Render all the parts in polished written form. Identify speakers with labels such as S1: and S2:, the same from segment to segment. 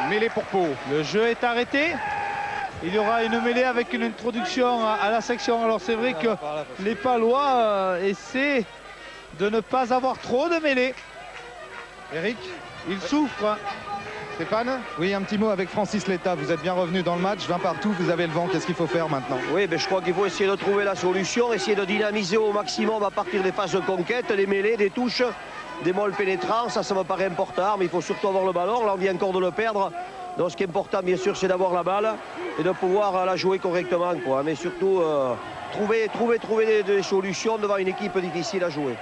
S1: Mêlée pour Pau.
S2: Le jeu est arrêté. Il y aura une mêlée avec une introduction à la section. Alors c'est vrai que les Palois essaient de ne pas avoir trop de mêlées.
S1: Eric,
S2: Ils souffrent.
S1: Stéphane?
S3: Oui, un petit mot avec Francis Letta. Vous êtes bien revenu dans le match, 20 partout, vous avez le vent. Qu'est-ce qu'il faut faire maintenant?
S4: Oui, je crois qu'il faut essayer de trouver la solution, essayer de dynamiser au maximum à partir des phases de conquête, des mêlées, des touches, des molles pénétrants. Ça me paraît important, mais il faut surtout avoir le ballon. Là, on vient encore de le perdre. Donc, ce qui est important, bien sûr, c'est d'avoir la balle et de pouvoir la jouer correctement, quoi. Mais surtout, trouver des solutions devant une équipe difficile à jouer.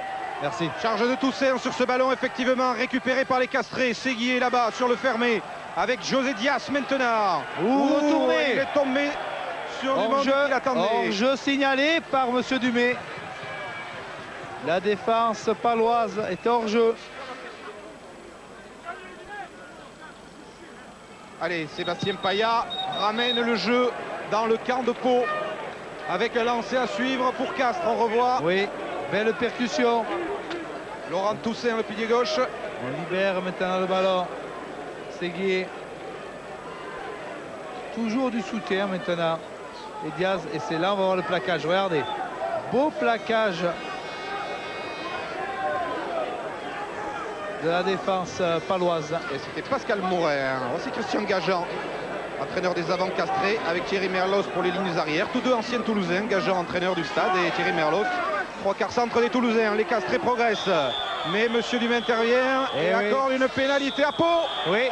S1: Merci. Charge de Toussaint sur ce ballon, effectivement, récupéré par les Castrés. Séguier là-bas sur le fermé avec José Diaz maintenant.
S2: Retourné.
S1: Il est tombé sur du monde qu'il attendait.
S2: Hors-jeu signalé par Monsieur Dumais. La défense paloise est hors-jeu.
S1: Allez, Sébastien Paya ramène le jeu dans le camp de Pau avec un lancer à suivre pour Castres. On revoit.
S2: Oui, belle percussion.
S1: Laurent Toussaint, le pilier gauche.
S2: On libère maintenant le ballon. Séguier. Toujours du soutien maintenant. Et Diaz, et c'est là on va voir le plaquage. Regardez, beau plaquage de la défense paloise.
S1: Et c'était Pascal Morin. Voici Christian Gajan, entraîneur des avants castrés, avec Thierry Merlos pour les lignes arrières. Tous deux anciens Toulousains. Gajan, entraîneur du stade, et Thierry Merlos, trois quarts centre des Toulousains. Les Castrés progressent. Mais Monsieur Dumais intervient et accorde une pénalité à Pau.
S2: Oui.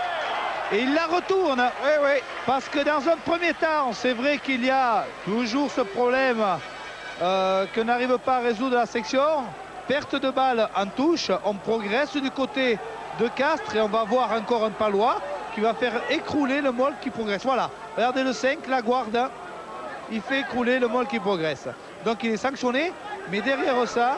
S2: Et il la retourne.
S1: Oui, oui.
S2: Parce que dans un premier temps, c'est vrai qu'il y a toujours ce problème que n'arrive pas à résoudre la section. Perte de balle en touche. On progresse du côté de Castres et on va voir encore un Palois qui va faire écrouler le Mol qui progresse. Voilà. Regardez le 5, la Guarde. Il fait écrouler le Mol qui progresse. Donc il est sanctionné. Mais derrière ça,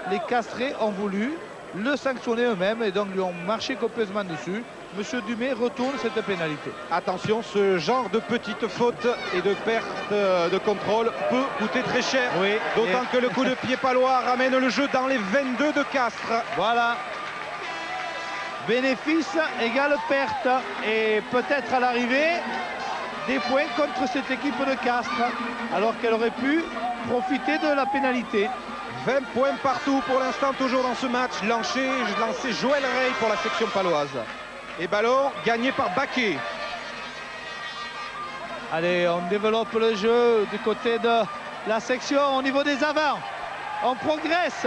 S2: les Castrés ont voulu le sanctionner eux-mêmes et donc lui ont marché copieusement dessus. Monsieur Dumais retourne cette pénalité.
S1: Attention, ce genre de petite faute et de perte de contrôle peut coûter très cher.
S2: Oui.
S1: D'autant que le coup de pied palois ramène le jeu dans les 22 de Castres.
S2: Voilà. Bénéfice égale perte. Et peut-être à l'arrivée, des points contre cette équipe de Castres. Alors qu'elle aurait pu profiter de la pénalité.
S1: 20 points partout pour l'instant, toujours dans ce match. Lancé Joël Rey pour la section paloise. Et ballon gagné par Baquet.
S2: Allez, on développe le jeu du côté de la section au niveau des avants. On progresse.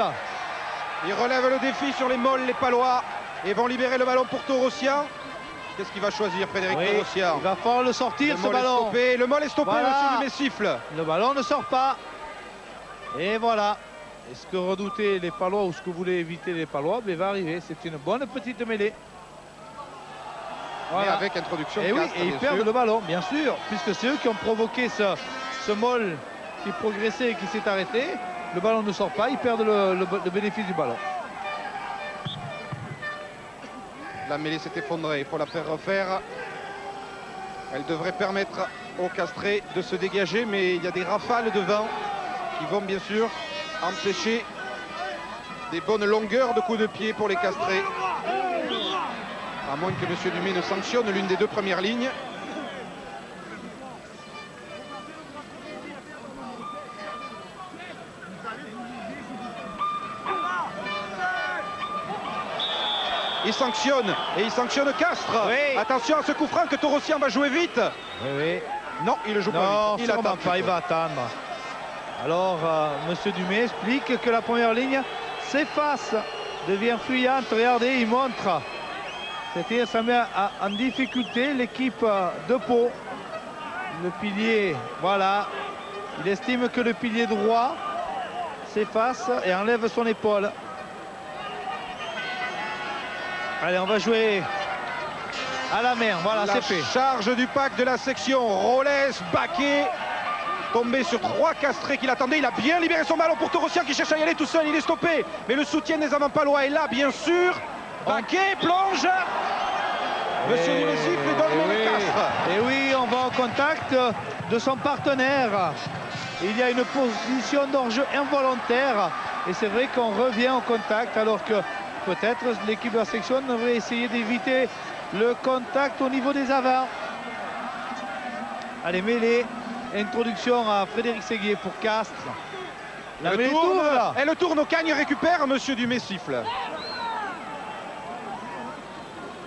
S1: Ils relèvent le défi sur les molles, les Palois, et vont libérer le ballon pour Torossian. Qu'est-ce qu'il va choisir, Frédéric Torossian?
S2: Il va falloir le sortir, ce ballon.
S1: Le Mol est stoppé,
S2: voilà.
S1: Monsieur Dumais siffle.
S2: Le ballon ne sort pas. Et voilà. Et ce que redoutaient les Palois ou ce que voulaient éviter les Palois, mais va arriver. C'est une bonne petite mêlée.
S1: Voilà. Mais avec introduction de Castres,
S2: et ils perdent le ballon, bien sûr, puisque c'est eux qui ont provoqué ce Mol qui progressait et qui s'est arrêté. Le ballon ne sort pas, ils perdent le bénéfice du ballon.
S1: La mêlée s'est effondrée, il faut la faire refaire. Elle devrait permettre aux Castrés de se dégager, mais il y a des rafales de vent qui vont bien sûr empêcher des bonnes longueurs de coups de pied pour les Castrés. À moins que M. Dumais ne sanctionne l'une des deux premières lignes. Il sanctionne, et il sanctionne Castres.
S2: Oui.
S1: Attention à ce coup franc que Torossian va jouer vite.
S2: Oui.
S1: Non, il ne joue pas vite.
S2: Il attend pas, il va attendre. Alors, M. Dumais explique que la première ligne s'efface, devient fuyante. Regardez, il montre. C'est-à-dire, ça met en difficulté l'équipe de Pau. Le pilier, voilà. Il estime que le pilier droit s'efface et enlève son épaule. Allez, on va jouer à la main. Voilà, c'est fait.
S1: Charge du pack de la section. Rolles, Baquet, tombé sur trois Castrés qui l'attendaient. Il a bien libéré son ballon pour Torossian qui cherche à y aller tout seul. Il est stoppé. Mais le soutien des avants palois est là, bien sûr. Baquet plonge. Monsieur Dumais siffle et donne le Castres.
S2: Et oui, on va en contact de son partenaire. Il y a une position d'hors-jeu involontaire. Et c'est vrai qu'on revient en contact alors que peut-être l'équipe de la section devrait essayer d'éviter le contact au niveau des avants. Allez, mêlée. Introduction à Frédéric Séguier pour Castres. La mêlée tourne, là.
S1: Elle tourne, Ocagne récupère, monsieur Dumais siffle.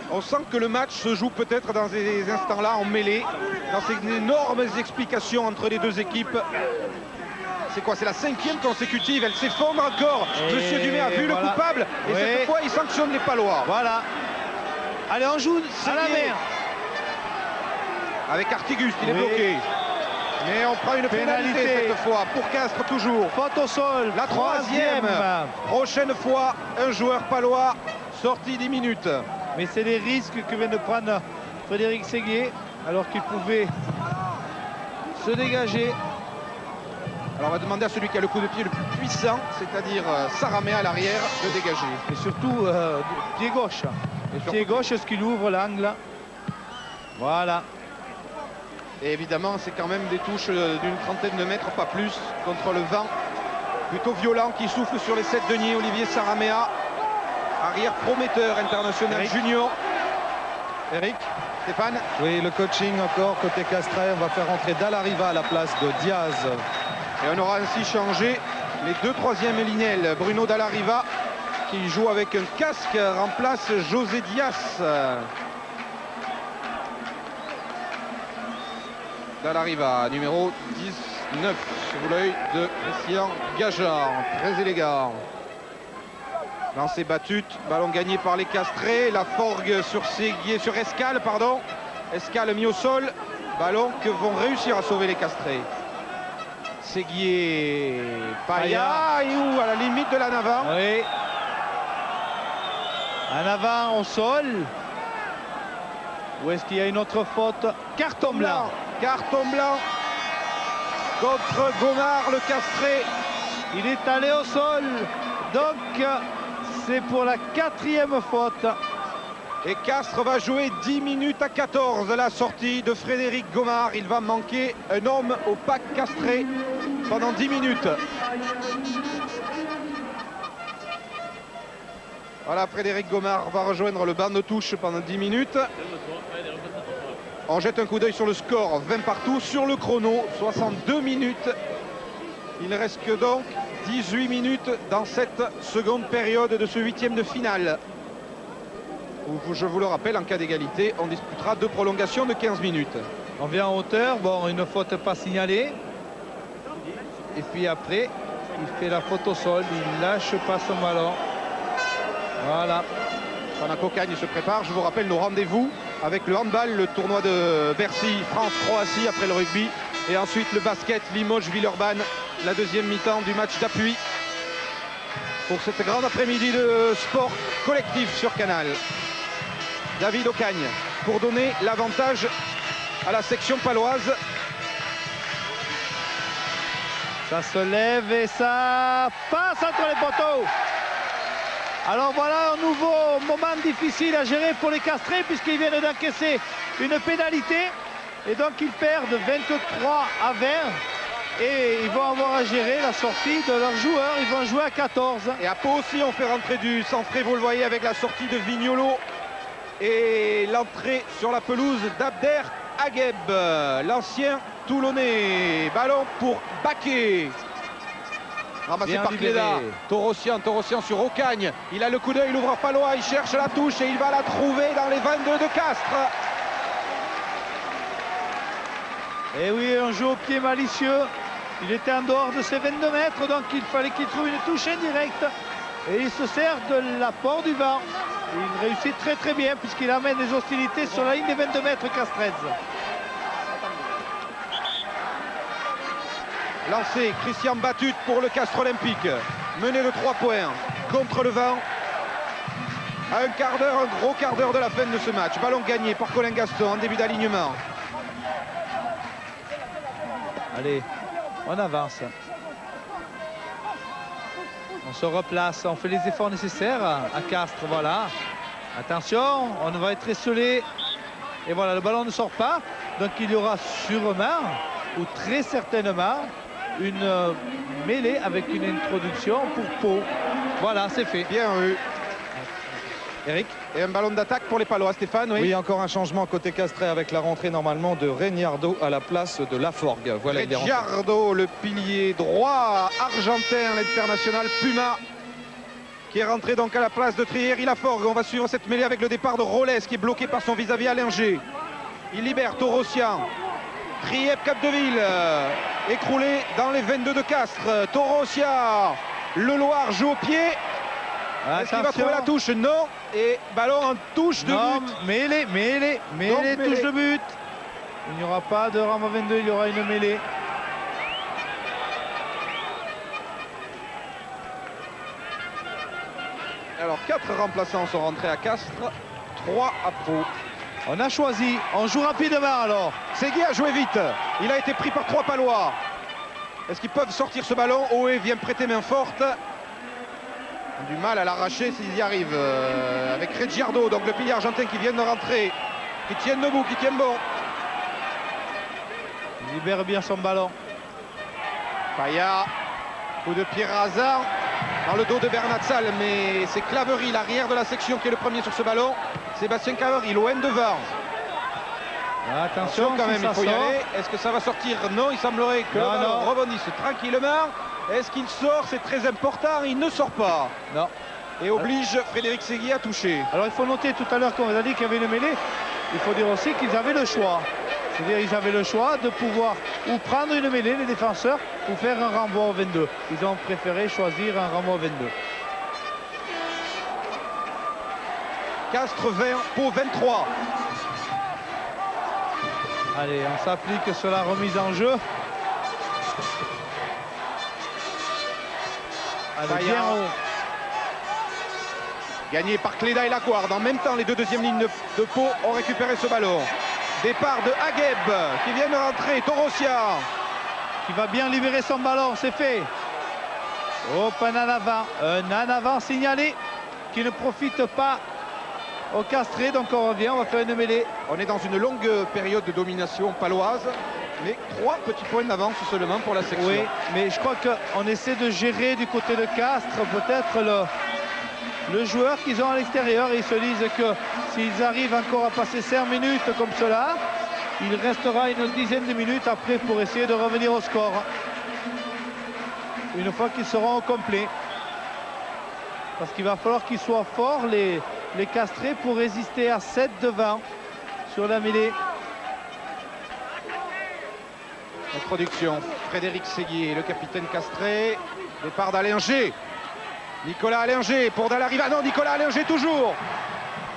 S1: On sent que le match se joue peut-être dans ces instants-là en mêlée, dans ces énormes explications entre les deux équipes. C'est quoi? C'est la 5e consécutive, elle s'effondre encore.
S2: Et
S1: monsieur Dumais a vu
S2: voilà.
S1: le coupable et
S2: Oui.
S1: cette fois il sanctionne les Palois.
S2: Voilà. Allez, on joue à la
S1: Séguier.
S2: mer.
S1: Avec Artigus, il est
S2: Oui.
S1: bloqué. Mais on prend une pénalité
S2: Pénalité.
S1: cette fois pour Castres toujours.
S2: Faute au sol.
S1: La troisième. Prochaine fois, un joueur palois sorti 10 minutes.
S2: Mais c'est les risques que vient de prendre Frédéric Séguier alors qu'il pouvait se dégager.
S1: Alors on va demander à celui qui a le coup de pied le plus puissant, c'est-à-dire Saramea à l'arrière, de dégager.
S2: Et surtout pied gauche.
S1: Et
S2: Pied gauche, ce qu'il ouvre l'angle. Voilà.
S1: Et évidemment, c'est quand même des touches d'une trentaine de mètres, pas plus, contre le vent. Plutôt violent qui souffle sur les 7 deniers. Olivier Saramea, arrière prometteur international
S2: Eric.
S1: junior. Eric, Stéphane.
S3: Oui, le coaching encore côté Castrais. On va faire rentrer Dallariva à la place de Diaz.
S1: Et on aura ainsi changé les deux troisièmes Linel. Bruno Dallariva qui joue avec un casque remplace José Diaz. Dallariva, numéro 19, sous l'œil de Christian Gajard, très élégant. Lancé battu, ballon gagné par les Castrés, la forgue sur Séguier, sur Escale, pardon. Escale mis au sol, ballon que vont réussir à sauver les Castrés. Séguier, Paya, et où à la limite de la Navarre.
S2: Oui. En avant au sol. Où est-ce qu'il y a une autre faute? Carton blanc.
S1: Carton blanc contre Gomard, le Castré.
S2: Il est allé au sol. Donc, c'est pour la 4e faute.
S1: Et Castres va jouer 10 minutes à 14 à la sortie de Frédéric Gomard. Il va manquer un homme au pack Castré pendant 10 minutes. Voilà, Frédéric Gomard va rejoindre le banc de touche pendant 10 minutes. On jette un coup d'œil sur le score, 20 partout sur le chrono, 62 minutes. Il ne reste que donc 18 minutes dans cette seconde période de ce 8e de finale. Où, je vous le rappelle, en cas d'égalité, on disputera 2 prolongations de 15 minutes.
S2: On vient en hauteur. Bon, une faute pas signalée. Et puis après, il fait la faute au sol. Il lâche pas son ballon. Voilà.
S1: Pendant qu'Ocagne se prépare, je vous rappelle nos rendez-vous avec le handball, le tournoi de Bercy, France-Croatie après le rugby. Et ensuite le basket, Limoges-Villeurbanne, la deuxième mi-temps du match d'appui. Pour cette grande après-midi de sport collectif sur Canal. David Ocagne pour donner l'avantage à la section paloise.
S2: Ça se lève et ça passe entre les poteaux. Alors voilà un nouveau moment difficile à gérer pour les Castrés puisqu'ils viennent d'encaisser une pénalité. Et donc ils perdent 23 à 20. Et ils vont avoir à gérer la sortie de leurs joueurs. Ils vont jouer à 14.
S1: Et à Pau aussi, on fait rentrer du Sanfré, vous le voyez, avec la sortie de Vignolo. Et l'entrée sur la pelouse d'Abder Agueb, l'ancien Toulonnais. Ballon pour Baquet. Ramassé
S2: Bien
S1: par Cléda.
S2: libéré.
S1: Torossian sur Ocagne. Il a le coup d'œil, il ouvre Palois, il cherche la touche et il va la trouver dans les 22 de Castres.
S2: Et oui, un jeu au pied malicieux. Il était en dehors de ses 22 mètres, donc il fallait qu'il trouve une touche indirecte. Et il se sert de l'apport du vent. Il réussit très très bien puisqu'il amène des hostilités sur la ligne des 22 mètres castraises.
S1: Lancé, Christian Batut pour le Castres Olympique. Mené de 3 points contre le vent. À un quart d'heure, un gros quart d'heure de la fin de ce match. Ballon gagné par Colin Gaston en début d'alignement.
S2: Allez, on avance. On se replace, on fait les efforts nécessaires à Castres, voilà. Attention, on va être esselé. Et voilà, le ballon ne sort pas. Donc il y aura sûrement, ou très certainement, une mêlée avec une introduction pour Pau. Voilà, c'est fait.
S1: Bien eu.
S2: Eric.
S1: Et un ballon d'attaque pour les Palois, Stéphane.
S3: Oui, encore un changement côté Castré avec la rentrée normalement de Regnardo à la place de Laforgue. Voilà, il est rentré.
S1: Reggiardo, le pilier droit argentin, l'international Puma, qui est rentré donc à la place de Thierry Laforgue. On va suivre cette mêlée avec le départ de Rolles, qui est bloqué par son vis-à-vis Allinger. Il libère Torossian. Triep Capdeville, écroulé dans les 22 de Castres. Torossian, le Loir joue au pied. Est-ce qu'il va trouver la touche? Non. Et ballon en touche de but.
S2: Mêlée, touche de but. Il n'y aura pas de renvoi 22, il y aura une mêlée.
S1: Alors 4 remplaçants sont rentrés à Castres, 3 à Pau.
S2: On a choisi, on joue rapidement alors.
S1: Segui a joué vite, il a été pris par 3 Palois. Est-ce qu'ils peuvent sortir ce ballon? Oé vient prêter main forte. Du mal à l'arracher s'ils y arrivent. Avec Reggiardo, donc le pilier argentin qui vient de rentrer, qui tiennent debout, qui tiennent bon.
S2: Il libère bien son ballon.
S1: Paya, coup de pied rasant dans le dos de Bernat Sall, mais c'est Claverie, l'arrière de la section, qui est le premier sur ce ballon. Sébastien Claverie, loin devant.
S2: Attention
S1: quand même, il faut y
S2: sort.
S1: aller. Est-ce que ça va sortir? Non, il semblerait que le ballon rebondisse tranquillement. Est-ce qu'il sort? C'est très important. Il ne sort pas.
S2: Non.
S1: Et oblige Frédéric Segui à toucher.
S2: Alors il faut noter tout à l'heure qu'on vous a dit qu'il y avait une mêlée. Il faut dire aussi qu'ils avaient le choix. C'est-à-dire qu'ils avaient le choix de pouvoir ou prendre une mêlée, les défenseurs, ou faire un renvoi au 22. Ils ont préféré choisir un renvoi au 22.
S1: Castres 20, Pau 23.
S2: Allez, on s'applique sur la remise en jeu. Allez, bien haut.
S1: Gagné par Cléda et Laguarde. En même temps, les deux deuxièmes lignes de Pau ont récupéré ce ballon. Départ de Agueb qui vient de rentrer. Torossian
S2: qui va bien libérer son ballon, c'est fait. Hop, un en avant signalé qui ne profite pas au Castré. Donc on revient, on va faire une mêlée.
S1: On est dans une longue période de domination paloise, mais 3 petits points d'avance seulement pour la section.
S2: Oui, mais je crois qu'on essaie de gérer du côté de Castres peut-être le joueur qu'ils ont à l'extérieur. Ils se disent que s'ils arrivent encore à passer 5 minutes comme cela, il restera une dizaine de minutes après pour essayer de revenir au score. Une fois qu'ils seront au complet. Parce qu'il va falloir qu'ils soient forts, les Castrés, pour résister à 7 devant sur la mêlée.
S1: Introduction, Frédéric Séguier, le capitaine Castré. Départ d'Allinger. Nicolas Allinger pour Dallariva. Non, Nicolas Allinger toujours.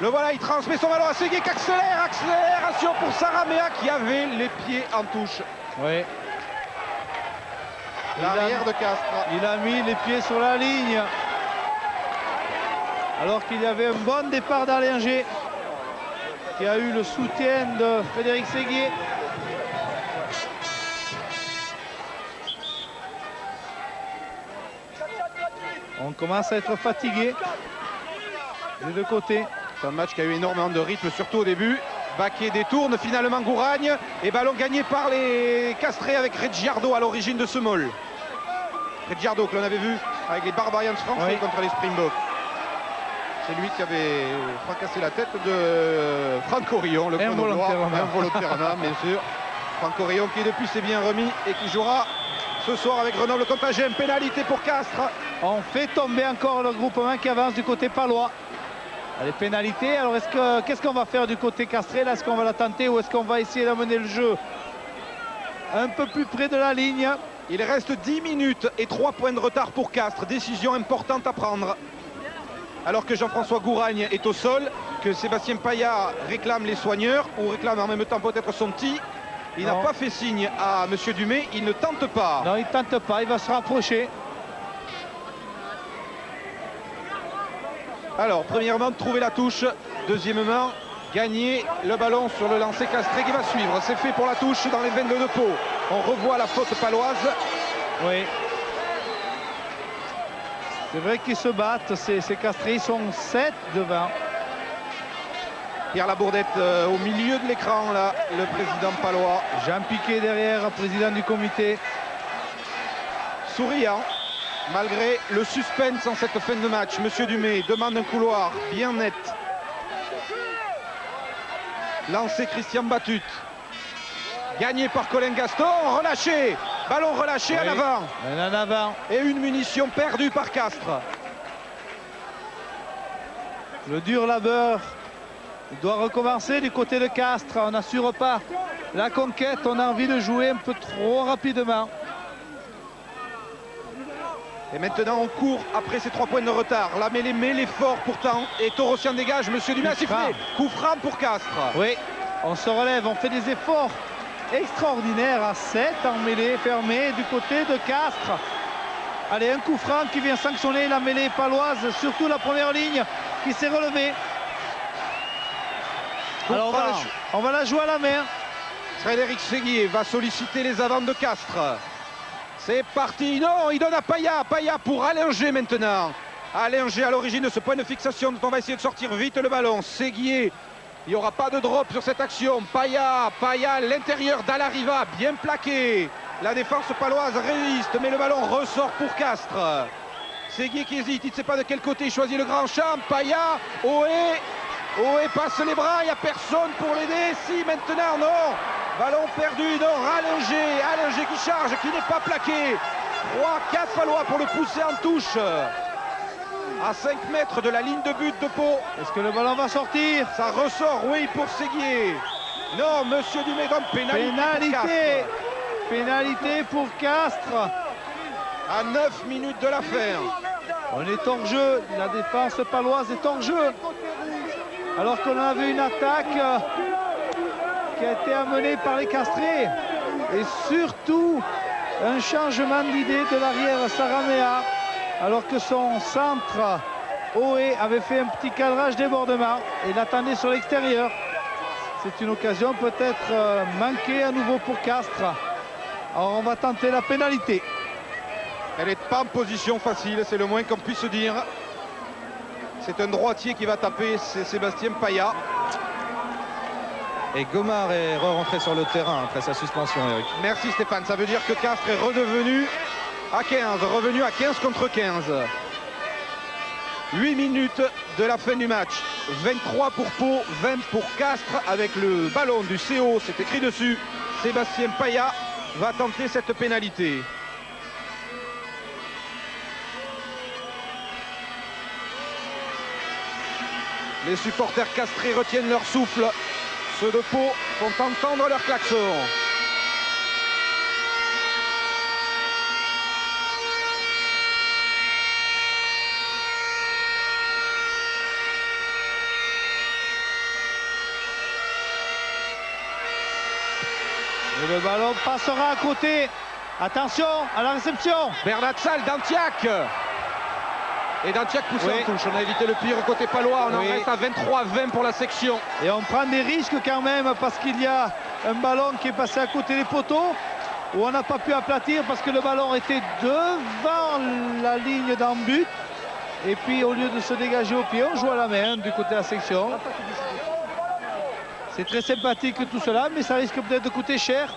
S1: Le voilà, il transmet son ballon à Séguier qui accélération pour Saramea qui avait les pieds en touche.
S2: Oui.
S1: L'arrière de Castres.
S2: Il a mis les pieds sur la ligne. Alors qu'il y avait un bon départ d'Allinger qui a eu le soutien de Frédéric Séguier. On commence à être fatigué des deux côtés.
S1: C'est un match qui a eu énormément de rythme, surtout au début. Baquet détourne, finalement Gouragne. Et ballon gagné par les Castrés avec Reggiardo à l'origine de ce moll. Reggiardo que l'on avait vu avec les Barbarians français contre les Springboks. C'est lui qui avait fracassé la tête de Franck Orion, le involontairement, bien sûr. Franck Orion qui depuis s'est bien remis et qui jouera ce soir avec Grenoble contre Agen. Pénalité pour Castres.
S2: On fait tomber encore le groupement qui avance du côté palois. Les pénalités. Alors qu'est-ce qu'on va faire du côté Castré? Là, est-ce qu'on va la tenter ou est-ce qu'on va essayer d'amener le jeu un peu plus près de la ligne?
S1: Il reste 10 minutes et 3 points de retard pour Castres. Décision importante à prendre. Alors que Jean-François Gouragne est au sol, que Sébastien Paya réclame les soigneurs ou réclame en même temps peut-être son petit. Il n'a pas fait signe à M. Dumay, il ne tente pas.
S2: Non, il ne tente pas, il va se rapprocher.
S1: Alors, premièrement, trouver la touche. Deuxièmement, gagner le ballon sur le lancer Castré qui va suivre. C'est fait pour la touche dans les 22 de Pau. On revoit la faute paloise.
S2: Oui. C'est vrai qu'ils se battent, ces Castrés, ils sont 7 devant.
S1: Pierre Labourdette au milieu de l'écran, là, le président palois.
S2: Jean Piquet derrière, président du comité.
S1: Souriant, malgré le suspense en cette fin de match. Monsieur Dumay demande un couloir bien net Lancé Christian Batut. Gagné par Colin Gaston, relâché. Ballon relâché en avant.
S2: En avant.
S1: Et une munition perdue par Castres.
S2: Le dur labeur doit recommencer du côté de Castres. On n'assure pas la conquête. On a envie de jouer un peu trop rapidement.
S1: Et maintenant on court après ces 3 points de retard. La mêlée met l'effort pourtant. Et Torossian dégage. Monsieur Dumais a sifflé. Coup franc pour Castres.
S2: Oui, on se relève. On fait des efforts extraordinaires à 7 en mêlée fermée du côté de Castres. Allez, un coup franc qui vient sanctionner la mêlée paloise. Surtout la première ligne qui s'est relevée. Alors on va la jouer à la main.
S1: Frédéric Séguier va solliciter les avants de Castres. C'est parti. Non, il donne à Paya. Paya pour Allinger maintenant. Allinger à l'origine de ce point de fixation dont on va essayer de sortir vite le ballon. Séguier. Il n'y aura pas de drop sur cette action. Paya à l'intérieur d'Alariva. Bien plaqué. La défense paloise résiste, mais le ballon ressort pour Castres. Séguier qui hésite. Il ne sait pas de quel côté il choisit le grand champ. Paya. Ohé passe les bras. Il n'y a personne pour l'aider. Si, maintenant, non. Ballon perdu, non, Allinger qui charge, qui n'est pas plaqué. 3-4 Palois pour le pousser en touche. À 5 mètres de la ligne de but de Pau.
S2: Est-ce que le ballon va sortir?
S1: Ça ressort, oui, pour Séguier. Non, monsieur Dumais, donc pénalité.
S2: Pénalité pour Castres.
S1: À 9 minutes de la fin.
S2: On est hors jeu, la défense paloise est hors jeu. Alors qu'on avait une attaque qui a été amené par les Castrés et surtout un changement d'idée de l'arrière Saramea alors que son centre Ohé avait fait un petit cadrage débordement et l'attendait sur l'extérieur. C'est une occasion peut-être manquée à nouveau pour Castres. Alors on va tenter la pénalité.
S1: Elle n'est pas en position facile, c'est le moins qu'on puisse dire. C'est un droitier qui va taper, c'est Sébastien Paya.
S3: Et Gomard est rentré sur le terrain après sa suspension, Eric.
S1: Merci Stéphane, ça veut dire que Castres est redevenu à 15, revenu à 15 contre 15. 8 minutes de la fin du match. 23 pour Pau, 20 pour Castres avec le ballon du CO, c'est écrit dessus. Sébastien Paya va tenter cette pénalité. Les supporters castrés retiennent leur souffle. Ceux de Pau font entendre leur klaxon.
S2: Et le ballon passera à côté. Attention à la réception.
S1: Bernat Salle d'Antiac. Et d'Antiac poussé en touche. On a évité le pire côté palois. On en reste à 23-20 pour la section.
S2: Et on prend des risques quand même parce qu'il y a un ballon qui est passé à côté des poteaux où on n'a pas pu aplatir parce que le ballon était devant la ligne d'en but. Et puis au lieu de se dégager au pied, on joue à la main du côté de la section. C'est très sympathique tout cela, mais ça risque peut-être de coûter cher.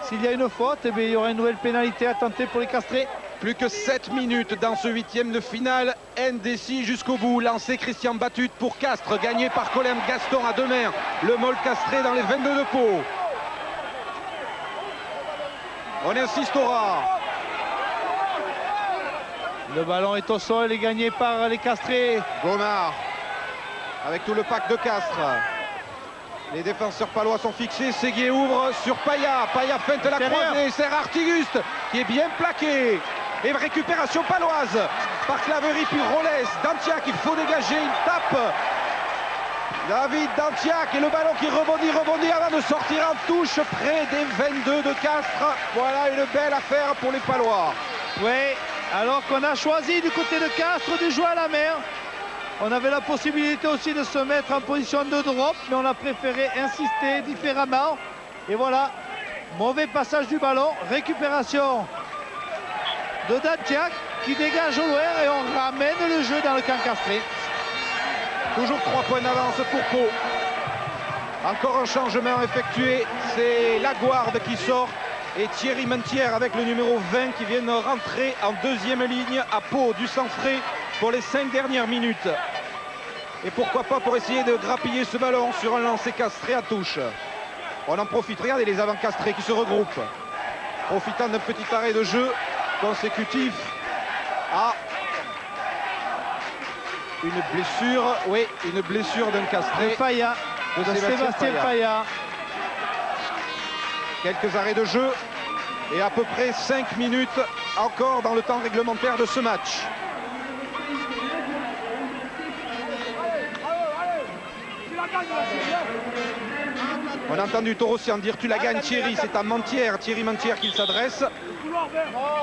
S2: S'il y a une faute, eh bien, il y aura une nouvelle pénalité à tenter pour les Castrés.
S1: Plus que 7 minutes dans ce 8e de finale. indécis jusqu'au bout. Lancé Christian Batut pour Castres, gagné par Colin Gaston à deux mains. Le Mol Castré dans les 22 de Pau. On insiste au ras.
S2: Le ballon est au sol et gagné par les Castrés.
S1: Gomard avec tout le pack de Castres. Les défenseurs palois sont fixés. Séguier ouvre sur Paya. Paya feinte la croisée. C'est Artiguste qui est bien plaqué. Et récupération paloise par Claverie puis Rolles. Dantiac, il faut dégager. Il tape. David Dantiac et le ballon qui rebondit avant de sortir en touche près des 22 de Castres. Voilà une belle affaire pour les Palois.
S2: Oui, alors qu'on a choisi du côté de Castres de jouer à la mer. On avait la possibilité aussi de se mettre en position de drop, mais on a préféré insister différemment. Et voilà, mauvais passage du ballon, récupération de Dantiac qui dégage au loin et on ramène le jeu dans le camp castré.
S1: Toujours 3 points d'avance pour Pau. Encore un changement effectué, c'est Laguarde qui sort et Thierry Mentière avec le numéro 20 qui vient de rentrer en deuxième ligne à Pau du sang frais pour les 5 dernières minutes. Et pourquoi pas pour essayer de grappiller ce ballon sur un lancer castré à touche. On en profite, regardez les avants castrés qui se regroupent. Profitant d'un petit arrêt de jeu consécutif à une blessure, oui, une blessure d'un castré.
S2: Paya, de Sébastien Paya.
S1: Quelques arrêts de jeu et à peu près 5 minutes encore dans le temps réglementaire de ce match. On a entendu Torossian dire tu la gagnes Thierry, c'est à Mentière, Thierry Mentière qu'il s'adresse.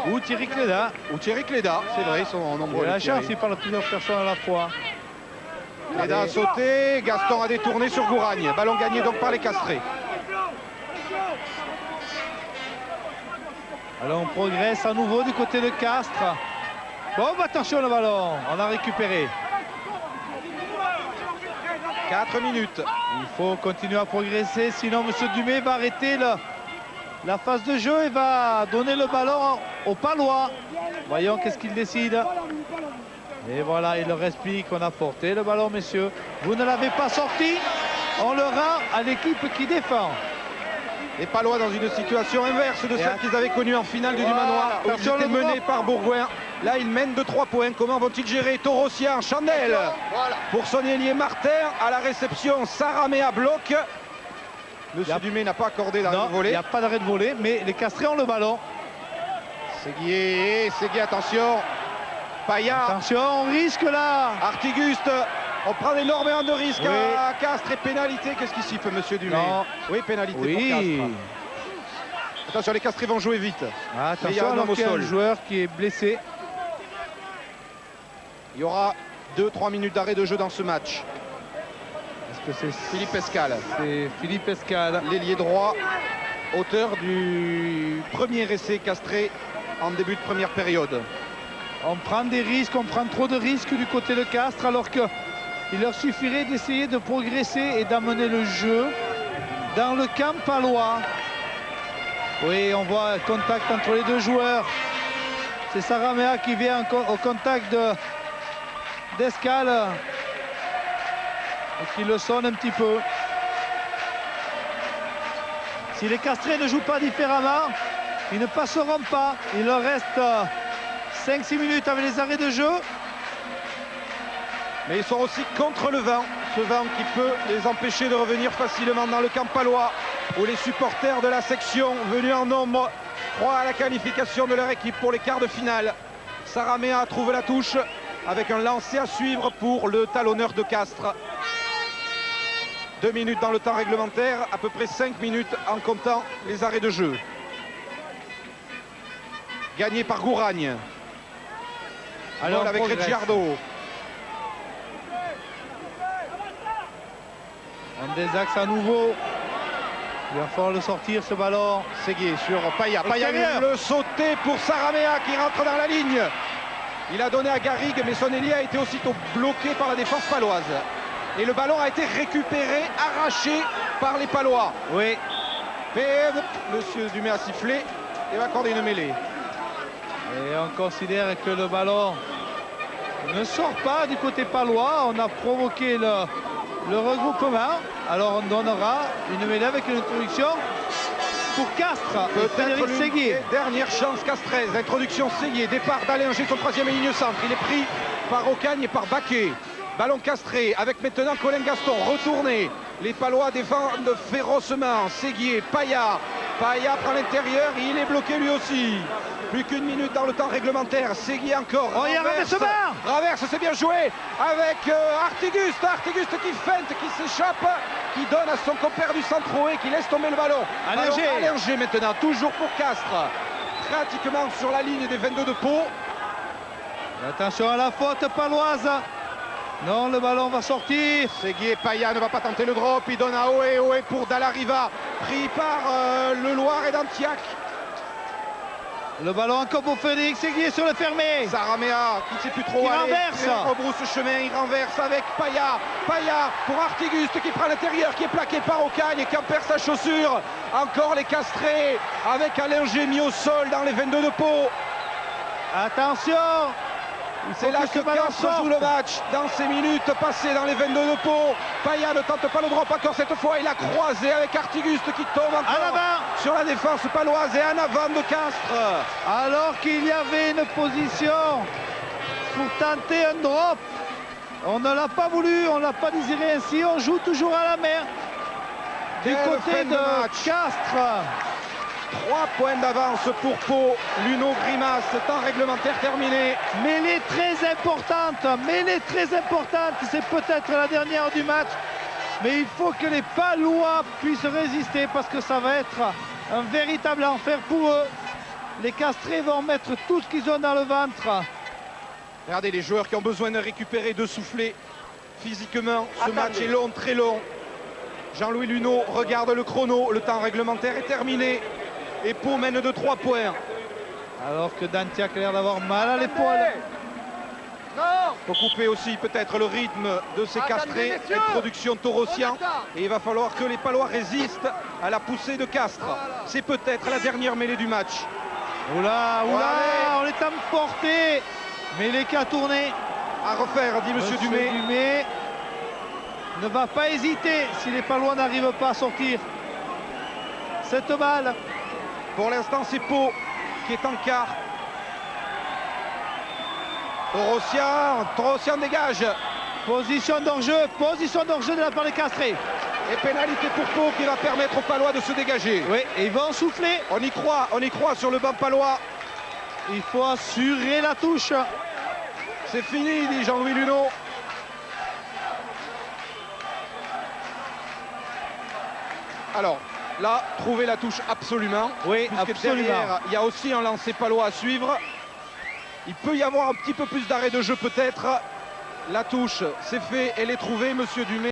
S2: Ou Thierry Cléda.
S1: Ou Thierry Cléda, c'est vrai, ils sont nombreux.
S2: Il a la chance, il parle à plusieurs personnes à la fois.
S1: Cléda a sauté, Gaston a détourné sur Gouragne. Ballon gagné donc par les castrés.
S2: Alors on progresse à nouveau du côté de Castres. Bon, attention le ballon, on a récupéré.
S1: 4 minutes.
S2: Il faut continuer à progresser, sinon M. Dumais va arrêter la phase de jeu et va donner le ballon aux Palois. Voyons qu'est-ce qu'il décide. Et voilà, il leur explique qu'on a porté le ballon, messieurs. Vous ne l'avez pas sorti, on le rend à l'équipe qui défend.
S1: Les Palois dans une situation inverse de celle qu'ils avaient connue en finale du Dumanoir, où ils étaient menés par Bourgoin. Là, ils mènent de 3 points. Comment vont-ils gérer? Torossian, Chandel pour son ailier Martin. À la réception, Saramea bloque. Monsieur Dumais n'a pas accordé d'arrêt de volée.
S2: Il n'y a pas d'arrêt de volée, mais les castrés ont le ballon.
S1: Séguier, attention. Paya.
S2: Attention, on risque là.
S1: Artiguste. On prend énormément de risques
S2: oui.
S1: à Castres et pénalité. Qu'est-ce qu'il siffle, monsieur Dumais? Oui, pénalité pour Castres. Attention, les Castrés vont jouer vite.
S2: Attention, il y a un homme au sol. Joueur qui est blessé.
S1: Il y aura 2-3 minutes d'arrêt de jeu dans ce match.
S2: Est-ce que c'est
S1: Philippe Escal?
S2: C'est Philippe Escal.
S1: L'ailier droit, auteur du premier essai castré en début de première période.
S2: On prend des risques, on prend trop de risques du côté de Castres, alors qu'il leur suffirait d'essayer de progresser et d'amener le jeu dans le camp palois. Oui, on voit un contact entre les deux joueurs. C'est Saramea qui vient au contact d'Escal et qui le sonne un petit peu. Si les Castrés ne jouent pas différemment, ils ne passeront pas. Il leur reste 5-6 minutes avec les arrêts de jeu.
S1: Mais ils sont aussi contre le vent. Ce vent qui peut les empêcher de revenir facilement dans le camp palois, où les supporters de la section venus en nombre croient à la qualification de leur équipe pour les quarts de finale. Saramea trouve la touche avec un lancer à suivre pour le talonneur de Castres. 2 minutes dans le temps réglementaire, à peu près 5 minutes en comptant les arrêts de jeu. Gagné par Gouragne. Alors avec Ricciardo.
S2: Un des axes à nouveau. Il va falloir le sortir ce ballon.
S1: Séguier sur Paya. Paya le sauté pour Saramea qui rentre dans la ligne. Il a donné à Garrigue, mais son ailier a été aussitôt bloqué par la défense paloise. Et le ballon a été récupéré, arraché par les Palois.
S2: Oui.
S1: Mais monsieur Dumais a sifflé et va accorder une mêlée.
S2: Et on considère que le ballon ne sort pas du côté palois. On a provoqué le regroupement. Alors on donnera une mêlée avec une introduction pour Castres.
S1: Peut-être
S2: Séguier.
S1: Dernière chance castraise. Introduction Séguier. Départ d'Allinger, son 3e ligne centre. Il est pris par Ocagne et par Baquet. Ballon castré avec maintenant Colin Gaston. Retourné. Les Palois défendent férocement. Séguier, Paya. Paya prend l'intérieur. Il est bloqué lui aussi. Plus qu'une minute dans le temps réglementaire. Séguier encore.
S2: Oh, il y a renversement.
S1: Raverse, c'est bien joué avec Artiguste. Artiguste qui feinte, qui s'échappe, qui donne à son compère du centre et qui laisse tomber le ballon. Allinger maintenant, toujours pour Castres. Pratiquement sur la ligne des 22 de Pau.
S2: Attention à la faute paloise. Non, le ballon va sortir.
S1: Séguier, Paya ne va pas tenter le drop. Il donne à Oé pour Dallariva. Pris par le Loir et d'Antiac.
S2: Le ballon encore pour Félix Séguier sur le fermé.
S1: Saramea qui ne sait plus trop
S2: il
S1: aller.
S2: Renverse.
S1: Il rebrousse chemin, il renverse avec Paya. Paya pour Artiguste qui prend l'intérieur, qui est plaqué par Ocagne et qui en perd sa chaussure. Encore les Castrés avec Allinger mis au sol dans les 22 de Pau.
S2: Attention.
S1: C'est là que Castres joue le match. Dans ces minutes passées dans les 22 de Pau, Paya ne tente pas le drop encore cette fois. Il a croisé avec Artiguste qui tombe
S2: En
S1: encore
S2: avant.
S1: sur la défense paloise et en avant de Castres.
S2: Alors qu'il y avait une position pour tenter un drop. On ne l'a pas voulu, on ne l'a pas désiré ainsi. On joue toujours à la main. Du
S1: Quelle
S2: côté
S1: fin de
S2: de
S1: match.
S2: Castres.
S1: 3 points d'avance pour Pau. Luno Grimace, temps réglementaire terminé.
S2: Mêlée très importante, c'est peut-être la dernière du match, mais il faut que les Palois puissent résister parce que ça va être un véritable enfer pour eux. Les Castrés vont mettre tout ce qu'ils ont dans le ventre.
S1: Regardez les joueurs qui ont besoin de récupérer, de souffler physiquement. Ce match est long, très long. Jean-Louis Luno regarde le chrono, le temps réglementaire est terminé. Et Pau mène de 3 points.
S2: Alors que Dantiac a l'air d'avoir mal à l'épaule.
S1: Faut couper aussi peut-être le rythme de ces Castrés. Introduction Taurossian. Et il va falloir que les Palois résistent à la poussée de Castres. C'est peut-être la dernière mêlée du match.
S2: Oula,
S1: Allez.
S2: on est emporté. Mêlée qui a tourné.
S1: À refaire, dit Monsieur Dumais.
S2: Dumais ne va pas hésiter si les Palois n'arrivent pas à sortir cette balle.
S1: Pour l'instant, c'est Pau qui est en quart. Taurossian dégage.
S2: Position d'enjeu de la part des Castrés.
S1: Et pénalité pour Pau qui va permettre aux Palois de se dégager.
S2: Oui, et ils vont souffler.
S1: On y croit sur le banc palois.
S2: Il faut assurer la touche.
S1: C'est fini, dit Jean-Louis Luno. Alors, là, trouver la touche absolument.
S2: Oui,
S1: puisque
S2: absolument.
S1: derrière, il y a aussi un lancer palois à suivre. Il peut y avoir un petit peu plus d'arrêt de jeu peut-être. La touche, c'est fait, elle est trouvée, Monsieur Dumais.